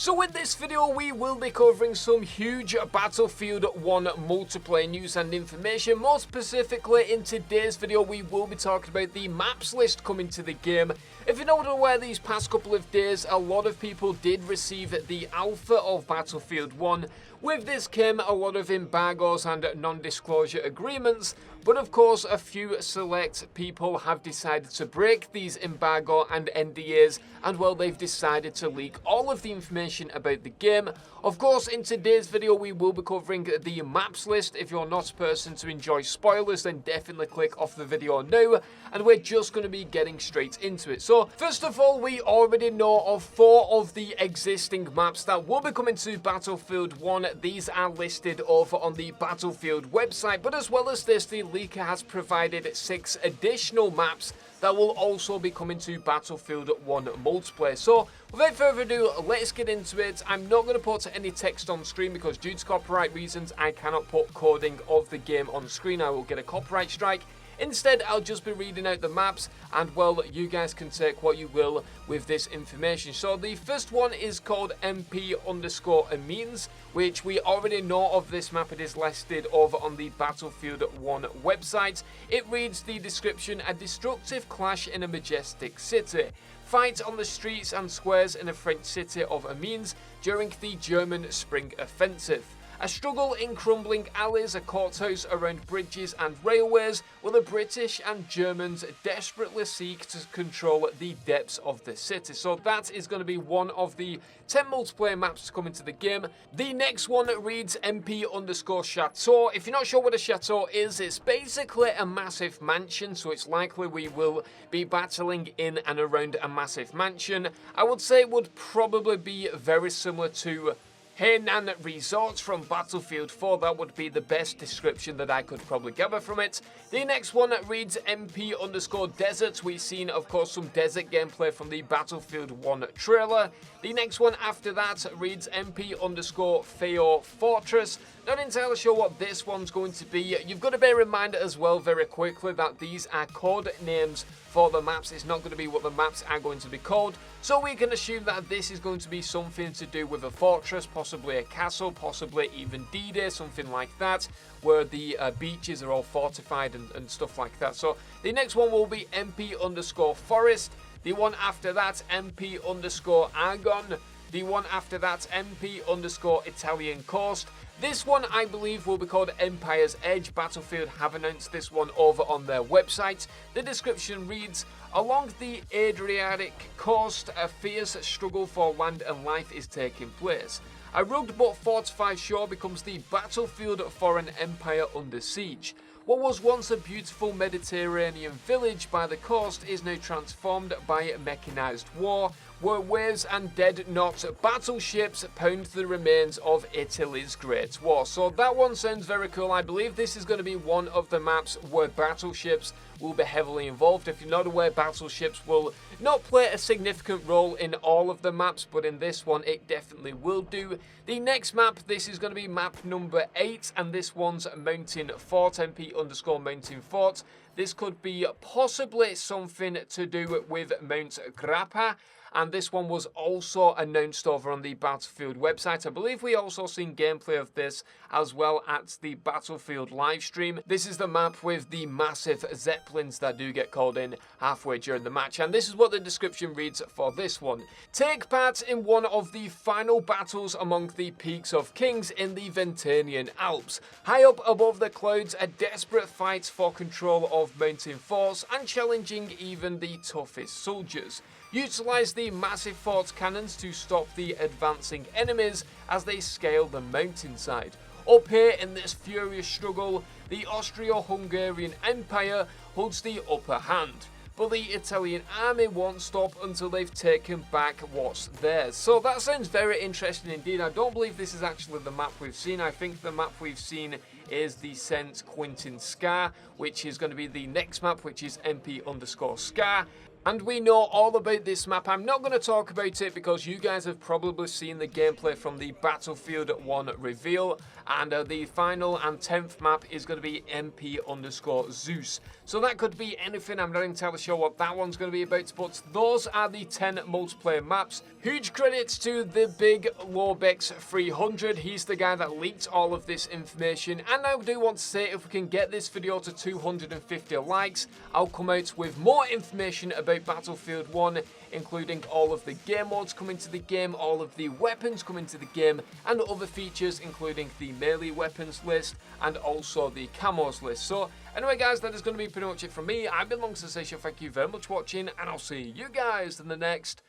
So in this video we will be covering some huge Battlefield 1 multiplayer news and information. More specifically, in today's video we will be talking about the maps list coming to the game. If you're not aware, these past couple of days a lot of people did receive the alpha of Battlefield 1. With this came a lot of embargoes and non-disclosure agreements, but of course a few select people have decided to break these embargo and NDAs, and well, they've decided to leak all of the information about the game. Of course, in today's video we will be covering the maps list. If you're not a person to enjoy spoilers, then definitely click off the video now, and we're just going to be getting straight into it. So first of all, we already know of 4 of the existing maps that will be coming to Battlefield 1. These are listed over on the Battlefield website, but as well as this, the leaker has provided 6 additional maps that will also be coming to Battlefield 1 multiplayer. So without further ado, let's get into it. I'm not going to put any text on screen because due to copyright reasons I cannot put coding of the game on screen. I will get a copyright strike. Instead, I'll just be reading out the maps, and well, you guys can take what you will with this information. So the first one is called MP_Amines, which we already know of this map. It is listed over on the Battlefield 1 website. It reads the description: a destructive clash in a majestic city. Fight on the streets and squares in a French city of Amiens during the German Spring Offensive. A struggle in crumbling alleys, a courthouse around bridges and railways, where the British and Germans desperately seek to control the depths of the city. So that is going to be one of the 10 multiplayer maps to come into the game. The next one reads MP_Chateau. If you're not sure what a chateau is, it's basically a massive mansion, so it's likely we will be battling in and around a massive mansion. I would say it would probably be very similar to Hainan Resort from Battlefield 4. That would be the best description that I could probably gather from it. The next one reads MP_Desert. We've seen, of course, some desert gameplay from the Battlefield 1 trailer. The next one after that reads MP_Feo Fortress. Not entirely sure what this one's going to be. You've got to bear in mind as well very quickly that these are code names for the maps. It's not going to be what the maps are going to be called. So we can assume that this is going to be something to do with a fortress, possibly a castle, possibly even D-Day, something like that, where the beaches are all fortified and stuff like that. So the next one will be MP_Forest. The one after that, MP_Argonne. The one after that, MP_Italian Coast. This one, I believe, will be called Empire's Edge. Battlefield have announced this one over on their website. The description reads: along the Adriatic coast, a fierce struggle for land and life is taking place. A rugged but fortified shore becomes the battlefield for an empire under siege. What was once a beautiful Mediterranean village by the coast is now transformed by mechanized war, where waves and dreadnought battleships pound the remains of Italy's Great War. So that one sounds very cool. I believe this is going to be one of the maps where battleships will be heavily involved. If you're not aware, battleships will not play a significant role in all of the maps, but in this one it definitely will do. The next map, this is going to be map number 8, and this one's Mountain Fort, MP_Mountain Fort. This could be possibly something to do with Mount Grappa, and this one was also announced over on the Battlefield website. I believe we also seen gameplay of this as well at the Battlefield live stream. This is the map with the massive zeppelins that do get called in halfway during the match, and this is what the description reads for this one. Take part in one of the final battles among the peaks of kings in the Ventanian Alps. High up above the clouds, a desperate fight for control of mountain forts and challenging even the toughest soldiers. Utilize the massive fort cannons to stop the advancing enemies as they scale the mountainside. Up here in this furious struggle, the Austro-Hungarian Empire holds the upper hand, but the Italian army won't stop until they've taken back what's theirs. So that sounds very interesting indeed. I don't believe this is actually the map we've seen. I think the map we've seen is the Saint Quentin Scar, which is going to be the next map, which is MP_Scar. And we know all about this map. I'm not going to talk about it because you guys have probably seen the gameplay from the Battlefield 1 reveal. And the final and 10th map is going to be MP_Zeus. So that could be anything. I'm not entirely sure what that one's going to be about. But those are the 10 multiplayer maps. Huge credits to the big Lobex 300. He's the guy that leaked all of this information. And I do want to say, if we can get this video to 250 likes, I'll come out with more information about Battlefield 1, including all of the game modes coming to the game, all of the weapons coming to the game, and other features including the melee weapons list and also the camos list. So anyway guys, that is going to be pretty much it from me. I've been Longsensation, thank you very much for watching, and I'll see you guys in the next